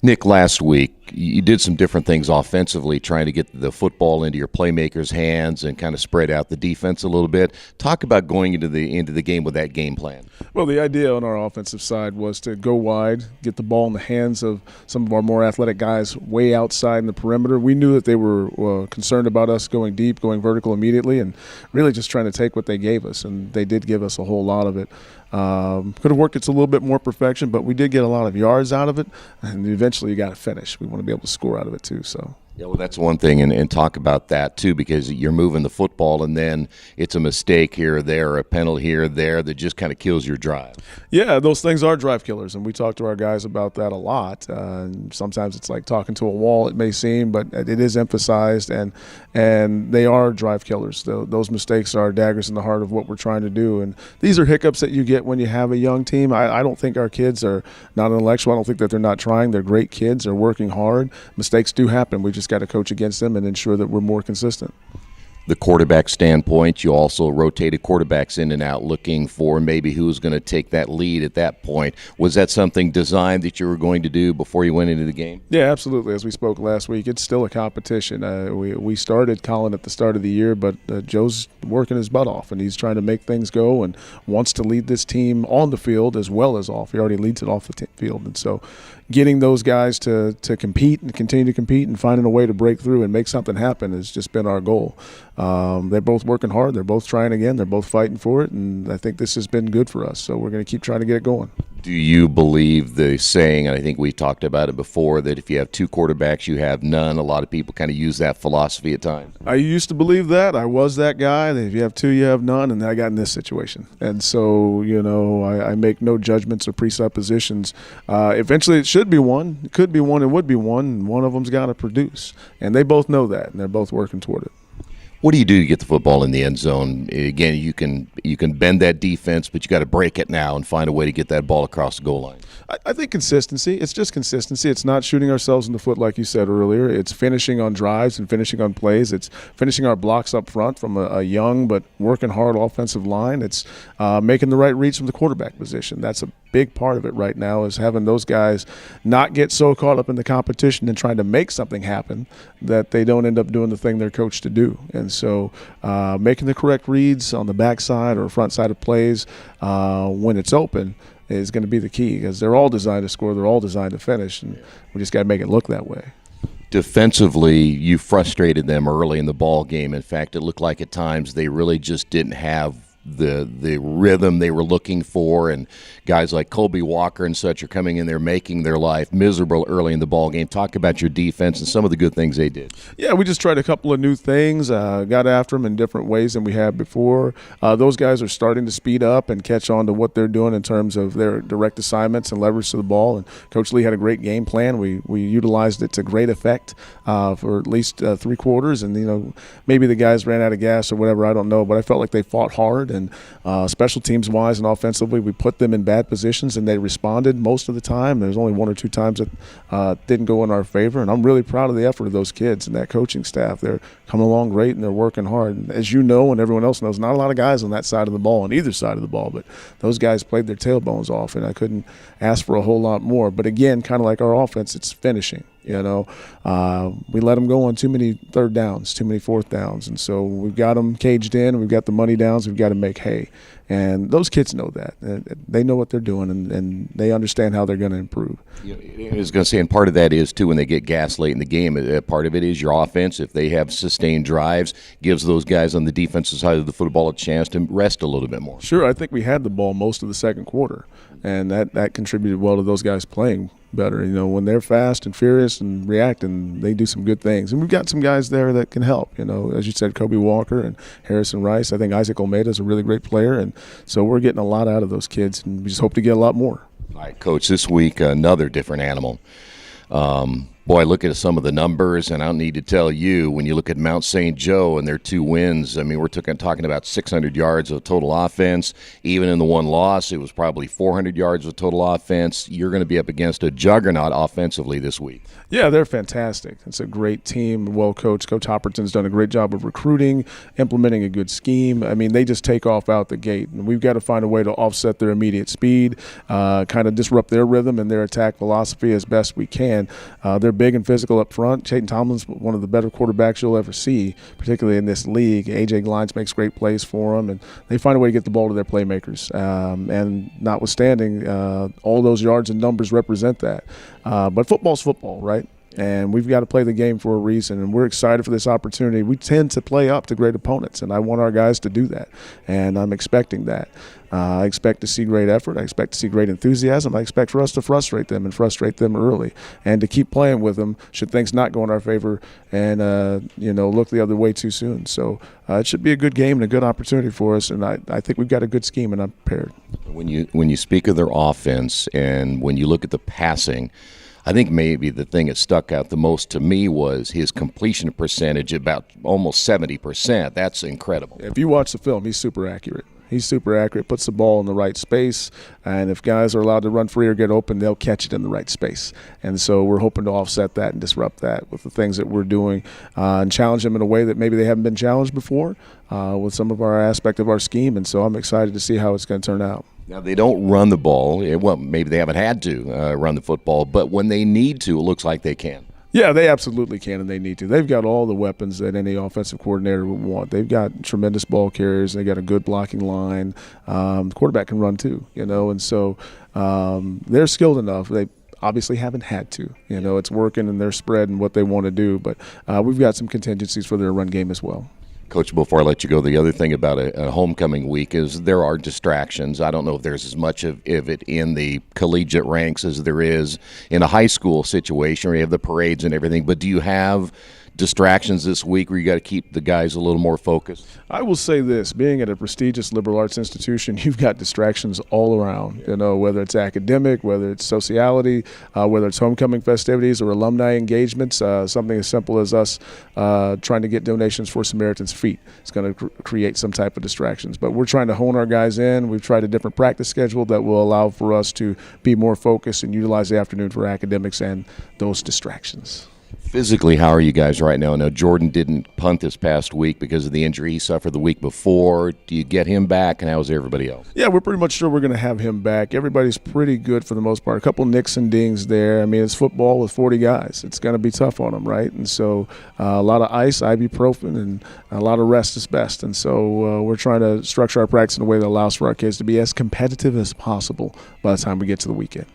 Nick, last week you did some different things offensively, trying to get the football into your playmakers' hands and kind of spread out the defense a little bit. Talk about going into the game with that game plan. Well, the idea on our offensive side was to go wide, get the ball in the hands of some of our more athletic guys way outside in the perimeter. We knew that they were concerned about us going deep, going vertical immediately, and really just trying to take what they gave us, and they did give us a whole lot of it. Could have worked it to a little bit more perfection, but we did get a lot of yards out of it, and eventually you got to finish. We want to be able to score out of it too. So. Yeah, well, that's one thing, and talk about that too, because you're moving the football, and then it's a mistake here or there, or a penalty here or there that just kind of kills your drive. Yeah, those things are drive killers, and we talk to our guys about that a lot. Sometimes it's like talking to a wall, it may seem, but it is emphasized, and they are drive killers. Those mistakes are daggers in the heart of what we're trying to do, and these are hiccups that you get when you have a young team. I don't think our kids are not intellectual. I don't think that they're not trying. They're great kids. They're working hard. Mistakes do happen. We just got to coach against them and ensure that we're more consistent. The quarterback standpoint, you also rotated quarterbacks in and out, looking for maybe who was going to take that lead at that point. Was that something designed that you were going to do before you went into the game? Yeah, absolutely. As we spoke last week, it's still a competition. We started Colin at the start of the year, but Joe's working his butt off, and he's trying to make things go and wants to lead this team on the field as well as off. He already leads it off the field, and so getting those guys to compete and continue to compete and finding a way to break through and make something happen has just been our goal. They're both working hard. They're both trying again. They're both fighting for it, and I think this has been good for us. So we're going to keep trying to get it going. Do you believe the saying, and I think we talked about it before, that if you have two quarterbacks, you have none? A lot of people kind of use that philosophy at times. I used to believe that. I was that guy. That if you have two, you have none, and I got in this situation. And so, I make no judgments or presuppositions. Eventually, it should be one. It could be one. It would be one. And one of them's got to produce. And they both know that, and they're both working toward it. What do you do to get the football in the end zone? Again, you can bend that defense, but you got to break it now and find a way to get that ball across the goal line. I think consistency. It's just consistency. It's not shooting ourselves in the foot like you said earlier. It's finishing on drives and finishing on plays. It's finishing our blocks up front from a young but working hard offensive line. It's making the right reads from the quarterback position. That's a big part of it right now, is having those guys not get so caught up in the competition and trying to make something happen that they don't end up doing the thing they're coached to do. And so making the correct reads on the backside or front side of plays when it's open is going to be the key, because they're all designed to score. They're all designed to finish, and we just got to make it look that way. Defensively, you frustrated them early in the ball game. In fact, it looked like at times they really just didn't have the rhythm they were looking for, and guys like Kobe Walker and such are coming in there making their life miserable early in the ball game. Talk about your defense and some of the good things they did. Yeah, we just tried a couple of new things, got after them in different ways than we had before. Those guys are starting to speed up and catch on to what they're doing in terms of their direct assignments and leverage to the ball, and Coach Lee had a great game plan. We utilized it to great effect for at least 3 quarters, and maybe the guys ran out of gas or whatever, I don't know, but I felt like they fought hard. And special teams wise and offensively, we put them in bad positions and they responded most of the time. There's only 1 or 2 times that didn't go in our favor, and I'm really proud of the effort of those kids and that coaching staff. They're coming along great and they're working hard. And as you know, and everyone else knows, not a lot of guys on that side of the ball, on either side of the ball, but those guys played their tailbones off, and I couldn't ask for a whole lot more. But again, kind of like our offense, it's finishing. We let them go on too many 3rd downs, too many 4th downs, and so we've got them caged in. We've got the money downs. We've got to make hay, and those kids know that. They know what they're doing, and they understand how they're going to improve. I was going to say, and part of that is too when they get gas late in the game. Part of it is your offense. If they have sustained drives, gives those guys on the defensive side of the football a chance to rest a little bit more. Sure, I think we had the ball most of the 2nd quarter, and that contributed well to those guys playing better. When they're fast and furious and reacting, they do some good things. And we've got some guys there that can help. As you said, Kobe Walker and Harrison Rice. I think Isaac Olmeda is a really great player, and so we're getting a lot out of those kids, and we just hope to get a lot more. All right, Coach, this week another different animal. Boy, look at some of the numbers, and I don't need to tell you, when you look at Mount St. Joe and their 2 wins, I mean, we're talking about 600 yards of total offense. Even in the one loss, it was probably 400 yards of total offense. You're going to be up against a juggernaut offensively this week. Yeah, they're fantastic. It's a great team, well coached. Coach Hopperton's done a great job of recruiting, implementing a good scheme. I mean, they just take off out the gate, and we've got to find a way to offset their immediate speed, kind of disrupt their rhythm and their attack philosophy as best we can. They're big and physical up front. Chayton Tomlin's one of the better quarterbacks you'll ever see, particularly in this league. A.J. Glines makes great plays for them, and they find a way to get the ball to their playmakers. And notwithstanding, all those yards and numbers represent that. But football's football, right? And we've got to play the game for a reason, and we're excited for this opportunity. We tend to play up to great opponents, and I want our guys to do that, and I'm expecting that. I expect to see great effort. I expect to see great enthusiasm. I expect for us to frustrate them and frustrate them early, and to keep playing with them should things not go in our favor and look the other way too soon. So it should be a good game and a good opportunity for us, and I think we've got a good scheme, and I'm prepared. When you speak of their offense and when you look at the passing, I think maybe the thing that stuck out the most to me was his completion percentage, about almost 70%. That's incredible. If you watch the film, he's super accurate. He's super accurate, puts the ball in the right space, and if guys are allowed to run free or get open, they'll catch it in the right space. And so we're hoping to offset that and disrupt that with the things that we're doing and challenge them in a way that maybe they haven't been challenged before with some of our aspect of our scheme. And so I'm excited to see how it's going to turn out. Now, they don't run the ball. Well, maybe they haven't had to run the football, but when they need to, it looks like they can. Yeah, they absolutely can, and they need to. They've got all the weapons that any offensive coordinator would want. They've got tremendous ball carriers. They've got a good blocking line. The quarterback can run too, and so they're skilled enough. They obviously haven't had to. It's working in their spread and what they want to do, but we've got some contingencies for their run game as well. Coach, before I let you go, the other thing about a homecoming week is there are distractions. I don't know if there's as much of it in the collegiate ranks as there is in a high school situation where you have the parades and everything, but do you have distractions this week where you got to keep the guys a little more focused? I will say this, being at a prestigious liberal arts institution, you've got distractions all around, whether it's academic, whether it's sociality, whether it's homecoming festivities or alumni engagements, something as simple as us trying to get donations for Samaritan's Feet. It's going to create some type of distractions. But we're trying to hone our guys in. We've tried a different practice schedule that will allow for us to be more focused and utilize the afternoon for academics and those distractions. Physically, how are you guys right now? I know Jordan didn't punt this past week because of the injury he suffered the week before. Do you get him back, and how's everybody else? Yeah, we're pretty much sure we're going to have him back. Everybody's pretty good for the most part. A couple nicks and dings there. I mean, it's football with 40 guys. It's going to be tough on them, right? And so a lot of ice, ibuprofen, and a lot of rest is best. And so we're trying to structure our practice in a way that allows for our kids to be as competitive as possible by the time we get to the weekend.